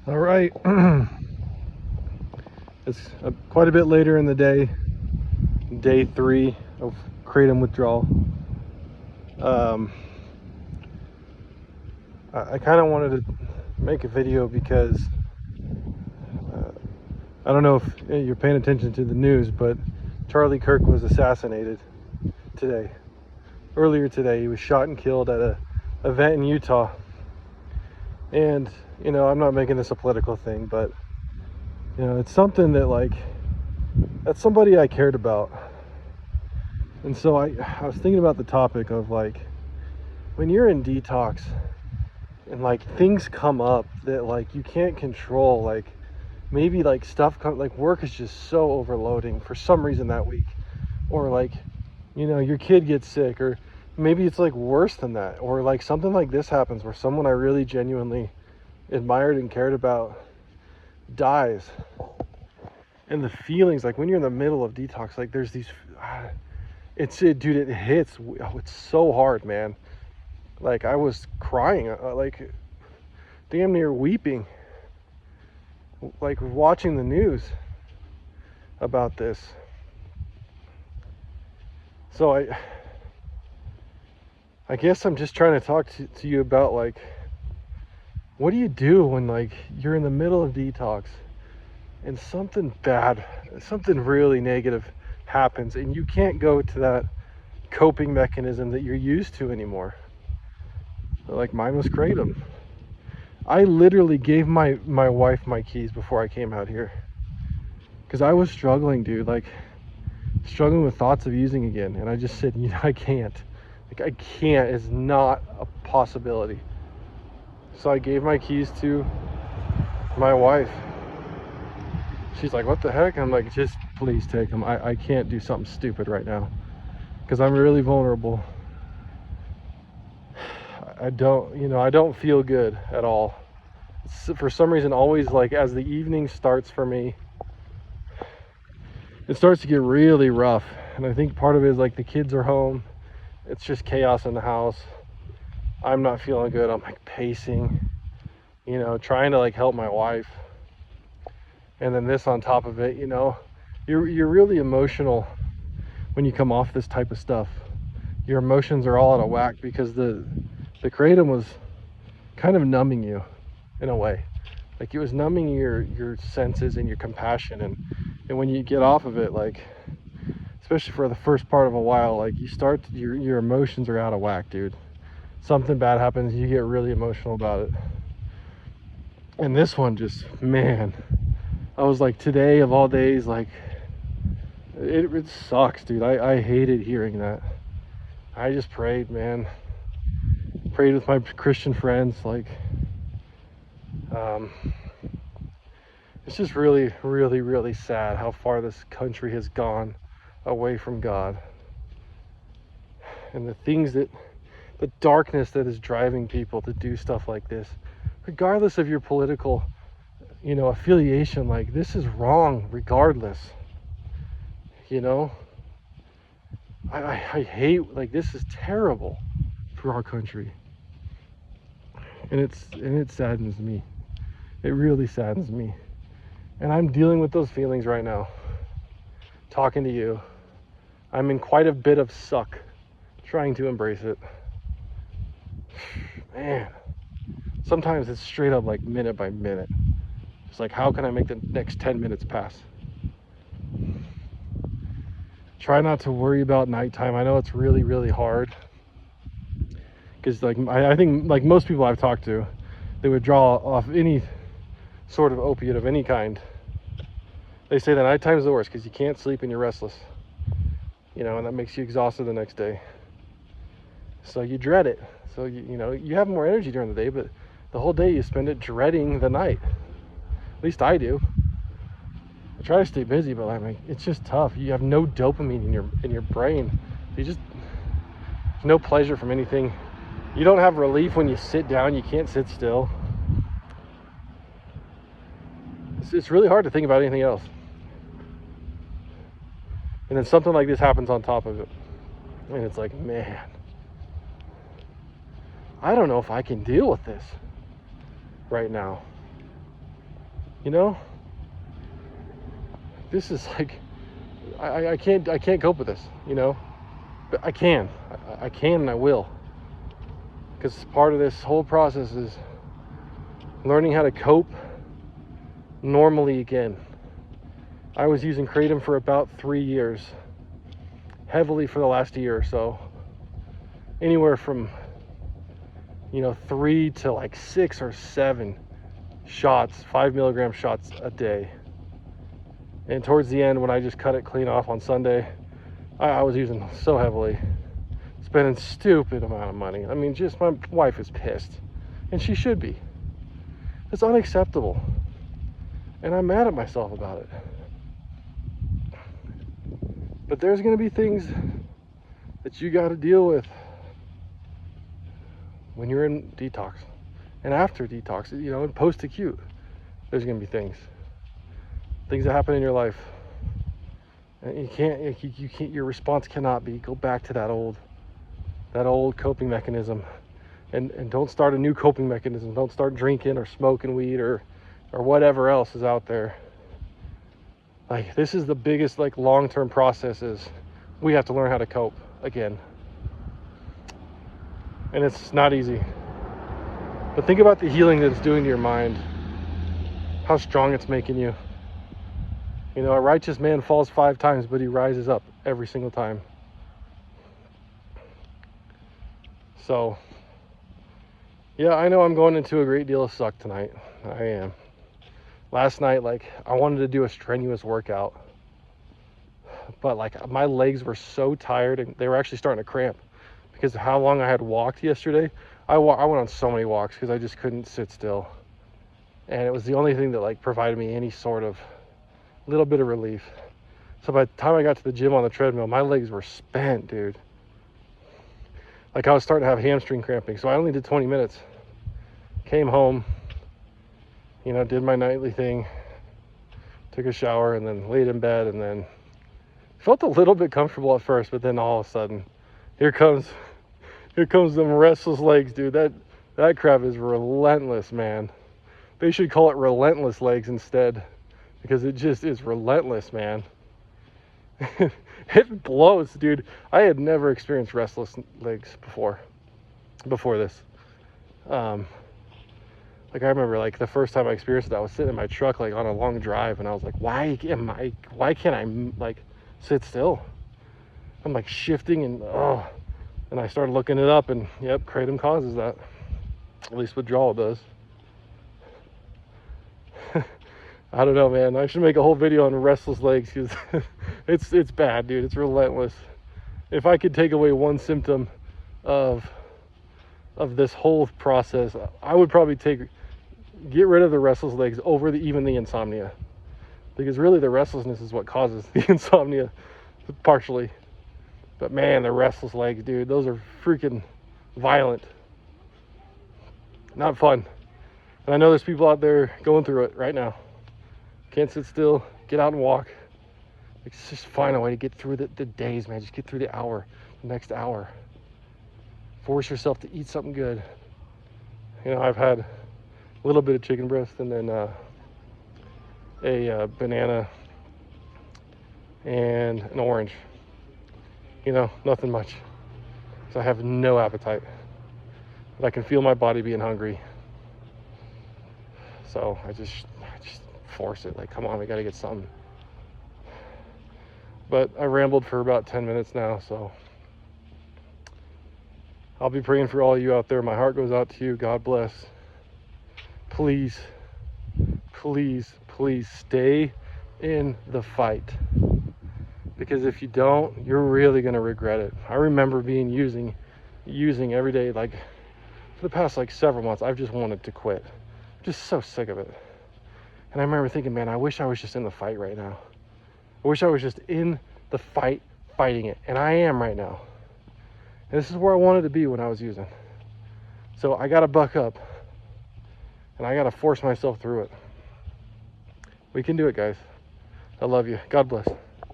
All right. It's quite a bit later in the day 3 of kratom withdrawal. I kind of wanted to make a video because I don't know if you're paying attention to the news, but Charlie Kirk was assassinated today. Earlier today, he was shot and killed at an event in Utah. And, I'm not making this a political thing, but, it's something that, that's somebody I cared about. And so I was thinking about the topic of, when you're in detox and, things come up that, you can't control, maybe, stuff work is just so overloading for some reason that week. Or, your kid gets sick, or maybe it's, worse than that. Or, something like this happens where someone I really genuinely admired and cared about dies. And the feelings, when you're in the middle of detox, there's these, dude, it hits, it's so hard, man. I was crying, damn near weeping, watching the news about this. So I guess I'm just trying to talk to you about, what do you do when, you're in the middle of detox and something bad, something really negative happens, and you can't go to that coping mechanism that you're used to anymore. Mine was kratom. I literally gave my wife my keys before I came out here because I was struggling, dude, struggling with thoughts of using again. And I just said, I can't. I can't. It's not a possibility. So I gave my keys to my wife. She's like, what the heck? I'm like, just please take them. I can't do something stupid right now because I'm really vulnerable. I don't feel good at all. For some reason, always as the evening starts for me, it starts to get really rough. And I think part of it is the kids are home. It's just chaos in the house. I'm not feeling good. I'm pacing, trying to help my wife. And then this on top of it, you're really emotional when you come off this type of stuff. Your emotions are all out of whack because the kratom was kind of numbing you in a way. It was numbing your senses and your compassion, and when you get off of it, especially for the first part of a while, you start your emotions are out of whack, dude. Something bad happens, you get really emotional about it. And this one just, man, I was today of all days, it sucks, dude. I hated hearing that. I just prayed, man. Prayed with my Christian friends. It's just really, really, really sad how far this country has gone away from God. And the darkness that is driving people to do stuff like this, regardless of your political, affiliation, this is wrong regardless. I hate, this is terrible for our country. And it saddens me. It really saddens me. And I'm dealing with those feelings right now. Talking to you. I'm in quite a bit of suck, trying to embrace it. Man, sometimes it's straight up minute by minute. It's how can I make the next 10 minutes pass? Try not to worry about nighttime. I know it's really, really hard. Because I think most people I've talked to, they withdraw off any sort of opiate of any kind. They say that nighttime is the worst because you can't sleep and you're restless. And that makes you exhausted the next day. So you dread it. So you have more energy during the day, but the whole day you spend it dreading the night. At least I do. I try to stay busy, but it's just tough. You have no dopamine in your brain. There's no pleasure from anything. You don't have relief when you sit down. You can't sit still. It's really hard to think about anything else. And then something like this happens on top of it. And it's man, I don't know if I can deal with this right now. You know, this is like, I can't cope with this, you know, but I can and I will, because part of this whole process is learning how to cope normally again. I was using kratom for about 3 years, heavily for the last year or so, anywhere from 3 to like 6 or 7 shots, 5 milligram shots a day. And towards the end, when I just cut it clean off on Sunday, I was using so heavily, spending stupid amount of money. I mean, just my wife is pissed, and she should be. It's unacceptable, and I'm mad at myself about it. But there's going to be things that you got to deal with when you're in detox and after detox, and post-acute. There's going to be things that happen in your life, and you can't, your response cannot be go back to that old coping mechanism, and don't start a new coping mechanism. Don't start drinking or smoking weed or whatever else is out there. Like, this is the biggest, like, long-term process is we have to learn how to cope again. And it's not easy. But think about the healing that it's doing to your mind. How strong it's making you. A righteous man falls 5 times, but he rises up every single time. So, yeah, I know I'm going into a great deal of suck tonight. I am. Last night, I wanted to do a strenuous workout, but my legs were so tired, and they were actually starting to cramp because of how long I had walked yesterday. I went on so many walks because I just couldn't sit still, and it was the only thing that provided me any sort of little bit of relief. So by the time I got to the gym on the treadmill, my legs were spent, dude. I was starting to have hamstring cramping, so I only did 20 minutes. Came home, did my nightly thing, took a shower, and then laid in bed, and then felt a little bit comfortable at first, but then all of a sudden, here comes them restless legs, dude. That crap is relentless, man. They should call it relentless legs instead, because it just is relentless, man. It blows, dude. I had never experienced restless legs before this. I remember the first time I experienced it, I was sitting in my truck on a long drive, and I was like, why can't I sit still? I'm shifting, and I started looking it up, and yep, kratom causes that. At least withdrawal does. I don't know, man. I should make a whole video on restless legs, because it's bad, dude. It's relentless. If I could take away one symptom of this whole process, I would probably get rid of the restless legs over even the insomnia, because really the restlessness is what causes the insomnia, partially. But man, the restless legs, dude, those are freaking violent. Not fun. And I know there's people out there going through it right now. Can't sit still, get out and walk. Just find a way to get through the days, man. Just get through the next hour. Force yourself to eat something good. I've had a little bit of chicken breast, and then a banana and an orange. Nothing much. So I have no appetite. But I can feel my body being hungry. So I just force it. Come on, we gotta get something. But I rambled for about 10 minutes now, so I'll be praying for all of you out there. My heart goes out to you. God bless. Please, please, please stay in the fight. Because if you don't, you're really gonna regret it. I remember using every day, for the past several months. I've just wanted to quit. I'm just so sick of it. And I remember thinking, man, I wish I was just in the fight right now. I wish I was just in the fight, fighting it. And I am right now. And this is where I wanted to be when I was using. So I gotta buck up. And I gotta force myself through it. We can do it, guys. I love you. God bless.